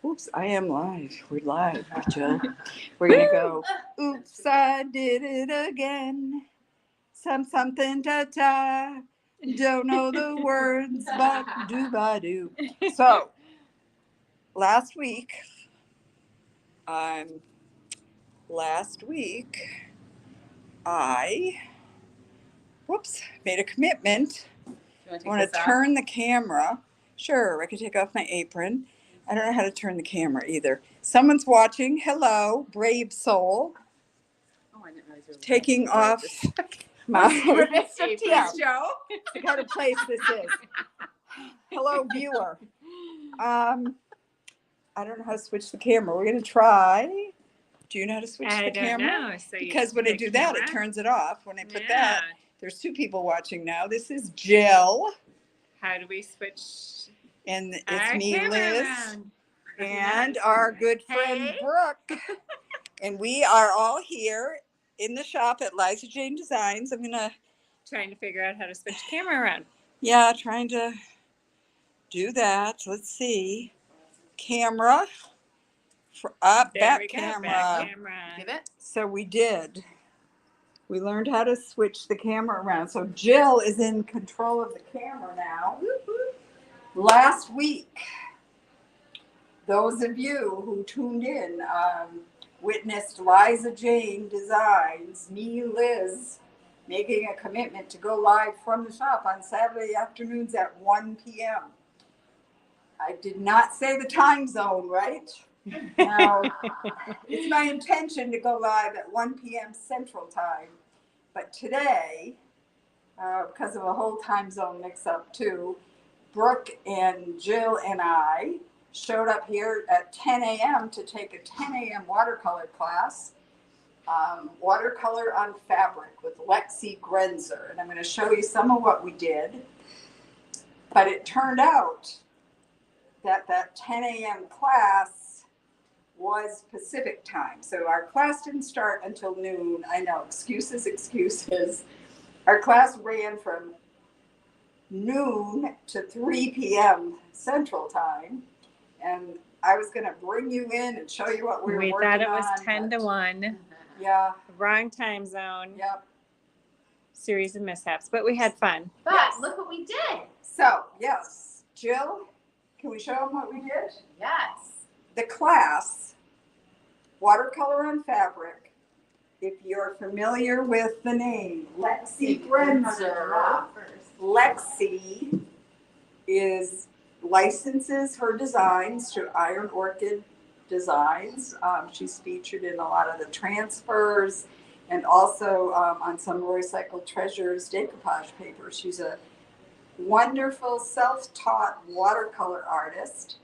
Oops, I am live. We're live, Jill. We're going to go, oops, I did it again. Something ta-ta. Don't know the words, but do-ba-do. So, last week, I made a commitment. I want to turn the camera. Sure, I can take off my apron. I don't know how to turn the camera either. Someone's watching. Hello, brave soul. Oh, I didn't realize you were taking off my show. What kind of place this is. Hello, viewer. I don't know how to switch the camera. We're going to try. Do you know how to switch the camera? I don't know. So because when I do that, it turns it off. When I put that, there's two people watching now. This is Jill. How do we switch? And it's me, Liz, and our good friend Brooke. And we are all here in the shop at Liza Jane Designs. I'm trying to figure out how to switch the camera around. Yeah, trying to do that. Let's see. Camera. Back camera. Give it. So we did. We learned how to switch the camera around. So Jill is in control of the camera now. Last week, those of you who tuned in witnessed Liza Jane Designs, me, Liz, making a commitment to go live from the shop on Saturday afternoons at 1 p.m. I did not say the time zone, right? Now, it's my intention to go live at 1 p.m. Central Time. But today, because of a whole time zone mix-up too, Brooke and Jill and I showed up here at 10 a.m. to take a 10 a.m. watercolor class, watercolor on fabric with Lexi Grenzer. And I'm going to show you some of what we did. But it turned out that 10 a.m. class was Pacific time. So our class didn't start until noon. I know, excuses. Our class ran from noon to 3 p.m. Central Time, and I was going to bring you in and show you what we were working on. We thought it was 10 to 1. Yeah. Wrong time zone. Yep. Series of mishaps, but we had fun. But look what we did. So, yes. Jill, can we show them what we did? Yes. The class, Watercolor on Fabric, if you're familiar with the name Lexi Grenzer, Lexi licenses her designs to Iron Orchid Designs. She's featured in a lot of the transfers and also on some Recycled Treasures decoupage paper. She's a wonderful self-taught watercolor artist,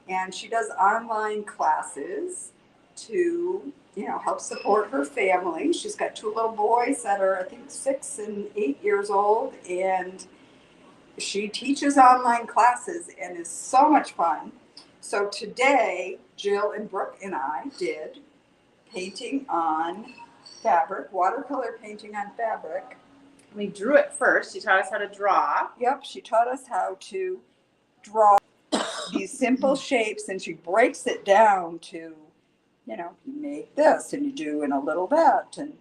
and she does online classes to help support her family. She's got two little boys that are, I think, 6 and 8 years old, and she teaches online classes and is so much fun. So today, Jill and Brooke and I did painting on fabric, watercolor painting on fabric. We drew it first. She taught us how to draw. Yep, she taught us how to draw these simple shapes, and she breaks it down to, you make this and you do in a little that. And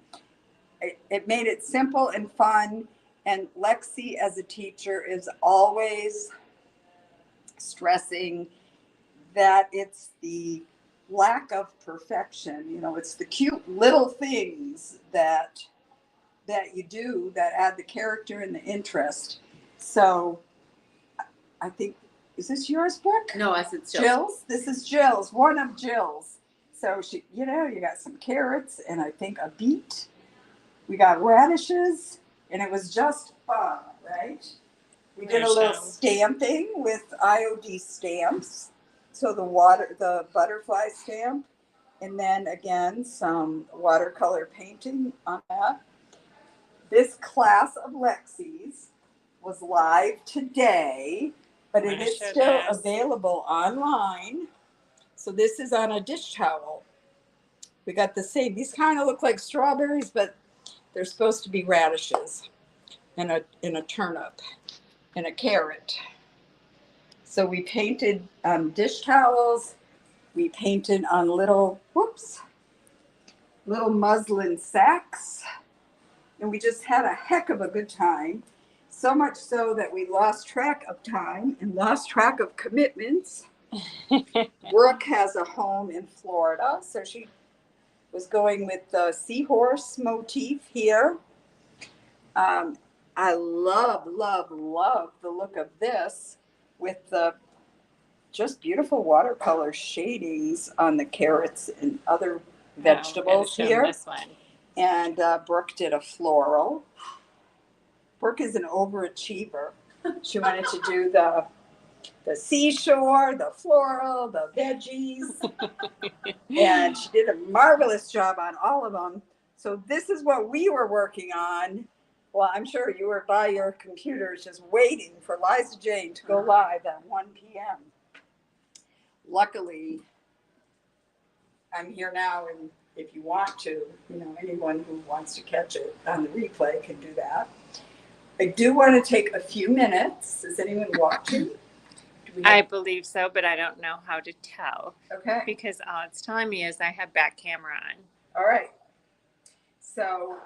it made it simple and fun. And Lexi, as a teacher, is always stressing that it's the lack of perfection. It's the cute little things that you do that add the character and the interest. So I think, is this yours, Brooke? No, it's Jill's. Jill's? This is Jill's, one of Jill's. So she, you got some carrots and I think a beet. We got radishes, and it was just fun, right? We did a little stamping with IOD stamps. So the butterfly stamp, and then again, some watercolor painting on that. This class of Lexi's was live today, but it is still available online. So this is on a dish towel. We got the same. These kind of look like strawberries, but they're supposed to be radishes and a turnip and a carrot. So we painted dish towels We painted on little muslin sacks. And we just had a heck of a good time. So much so that we lost track of time and lost track of commitments. Brooke has a home in Florida, so she was going with the seahorse motif here. I love the look of this with the just beautiful watercolor shadings on the carrots and other vegetables here. This one. And Brooke did a floral. Brooke is an overachiever. She wanted to do the seashore, the floral, the veggies. And she did a marvelous job on all of them. So this is what we were working on. Well, I'm sure you were by your computers just waiting for Liza Jane to go live at 1 p.m. Luckily, I'm here now, and if you want to, anyone who wants to catch it on the replay can do that. I do want to take a few minutes. Is anyone watching? I believe so, but I don't know how to tell. Okay. Because all it's telling me is I have back camera on. All right. So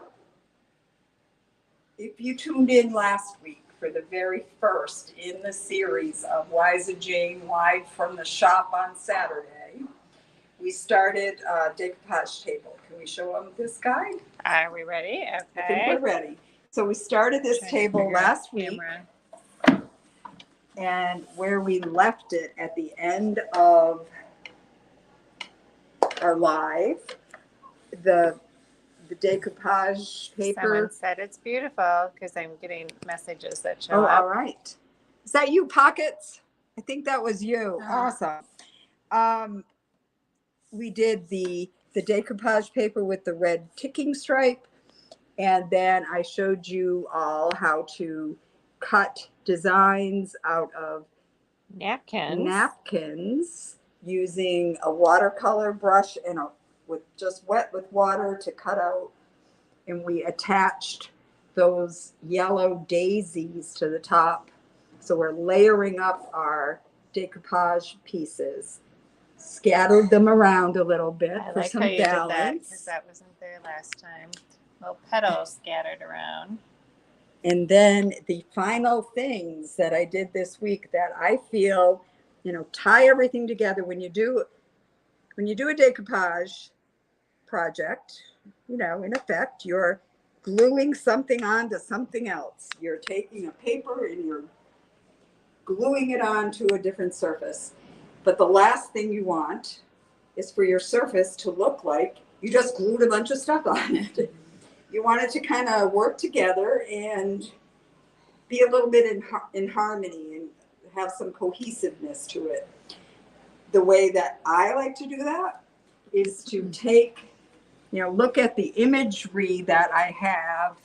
if you tuned in last week for the very first in the series of Liza Jane live from the shop on Saturday, we started a decoupage table. Can we show them this guide? Are we ready? I think Okay. we're ready. So we started this Trying to table figure out last week, camera. and where we left it at the end of our live, the decoupage paper. Someone said it's beautiful because I'm getting messages that show Oh, up. all right. Is that you, Pockets? I think that was you. Awesome. We did the decoupage paper with the red ticking stripe, and then I showed you all how to cut designs out of napkins using a watercolor brush and just wet with water to cut out, and we attached those yellow daisies to the top. So we're layering up our decoupage pieces, scattered them around a little bit I for like some how you did that balance. because that wasn't there last time. Little petals scattered around. And then the final things that I did this week that I feel, tie everything together. When you do a decoupage project, in effect, you're gluing something onto something else. You're taking a paper and you're gluing it onto a different surface. But the last thing you want is for your surface to look like you just glued a bunch of stuff on it. You want it to kind of work together and be a little bit in harmony and have some cohesiveness to it. The way that I like to do that is to take, look at the imagery that I have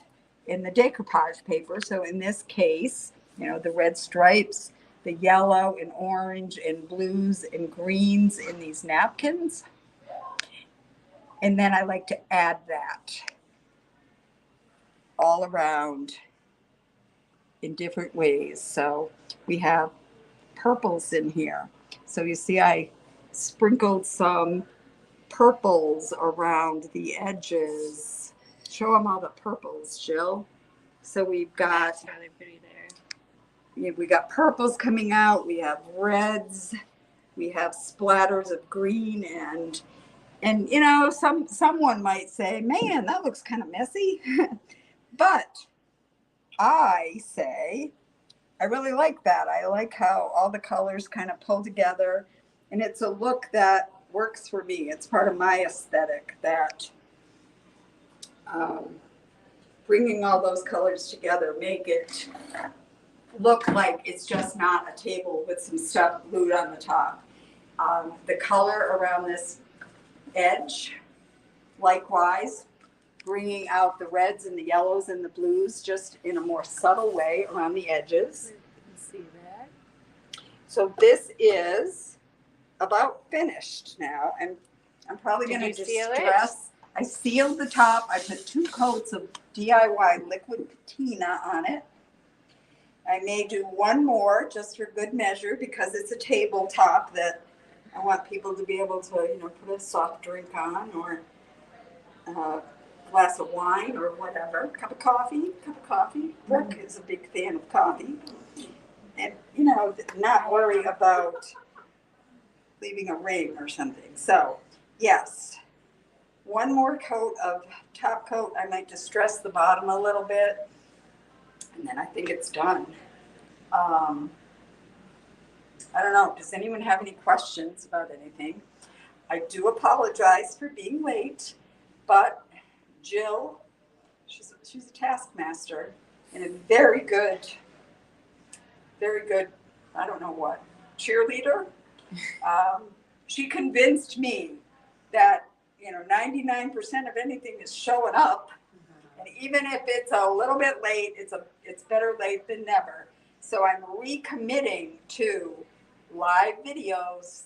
in the decoupage paper. So in this case, the red stripes, the yellow and orange and blues and greens in these napkins. And then I like to add that all around in different ways. So we have purples in here. So you see I sprinkled some purples around the edges. Show them all the purples, Jill. So we've got That's really pretty there. we got purples coming out, we have reds, we have splatters of green, and someone might say, man, that looks kind of messy. But I say, I really like that. I like how all the colors kind of pull together, and it's a look that works for me. It's part of my aesthetic, that bringing all those colors together make it look like it's just not a table with some stuff glued on the top. The color around this edge, likewise, bringing out the reds and the yellows and the blues just in a more subtle way around the edges. You can see that. So this is about finished now. I'm probably Did going to you seal it? distress. I sealed the top. I put 2 coats of DIY liquid patina on it. I may do one more just for good measure because it's a tabletop that I want people to be able to, put a soft drink on or a glass of wine or whatever, cup of coffee. Brooke is a big fan of coffee. And, not worry about leaving a ring or something. So, yes, one more coat of top coat. I might distress the bottom a little bit, and then I think it's done. I don't know. Does anyone have any questions about anything? I do apologize for being late, but Jill, she's a taskmaster and a very good, I don't know what, cheerleader. She convinced me that 99% of anything is showing up, and even if it's a little bit late, it's better late than never. So I'm recommitting to live videos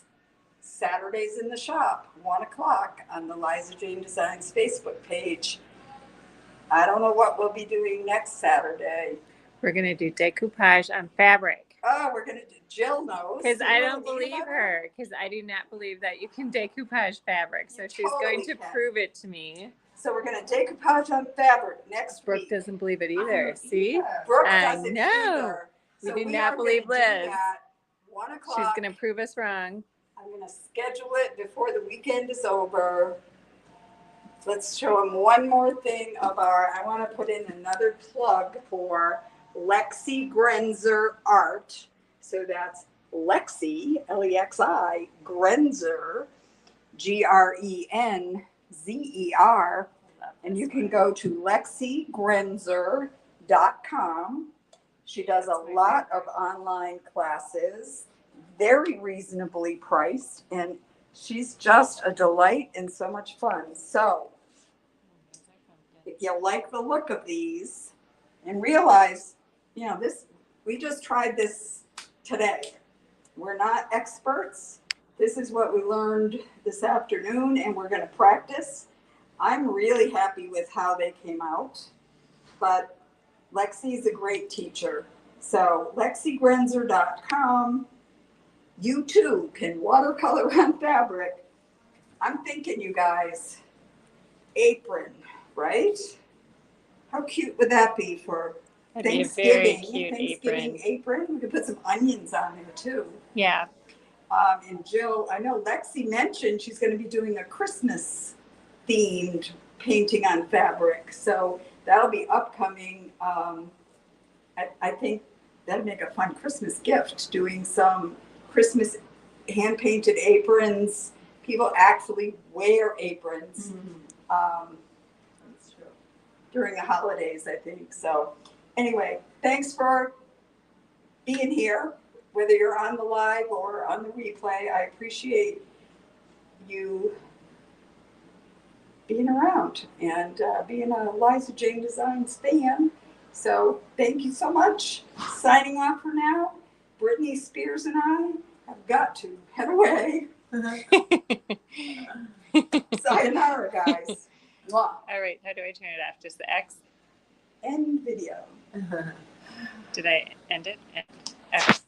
Saturdays in the shop, 1:00 on the Liza Jane Designs Facebook page. I don't know what we'll be doing next Saturday. We're going to do decoupage on fabric. Oh, we're going to do, Jill knows. Because I don't Jill, believe her. Because I do not believe that you can decoupage fabric. So she's going to prove it to me. So we're going to decoupage on fabric next Brooke week. doesn't believe it either. See? Brooke I doesn't know. either. We So do we not are believe gonna do Liz. that, 1:00. She's going to prove us wrong. I'm going to schedule it before the weekend is over. Let's show them one more thing I want to put in another plug for Lexi Grenzer Art. So that's Lexi, Lexi, Grenzer, Grenzer. And you can go to lexigrenzer.com. She does a lot of online classes, very reasonably priced, and she's just a delight and so much fun. So if you like the look of these and realize, we just tried this today. We're not experts. This is what we learned this afternoon, and we're going to practice. I'm really happy with how they came out, but Lexi's a great teacher. So lexigrenzer.com. You too can watercolor on fabric. I'm thinking, you guys, apron, right? How cute would that be for That'd be a Thanksgiving? very cute Thanksgiving apron. We could put some onions on there too. Yeah. And Jill, I know Lexi mentioned she's going to be doing a Christmas themed painting on fabric. So that'll be upcoming. I think that'd make a fun Christmas gift, doing some Christmas hand painted aprons. People actually wear aprons during the holidays, I think. So anyway, thanks for being here, whether you're on the live or on the replay. I appreciate you being around and being a Liza Jane Designs fan. So thank you so much. Signing off for now. Britney Spears and I have got to head away. Sayonara, guys. Mwah. All right. How do I turn it off? Just the X? End video. Did I end it? X.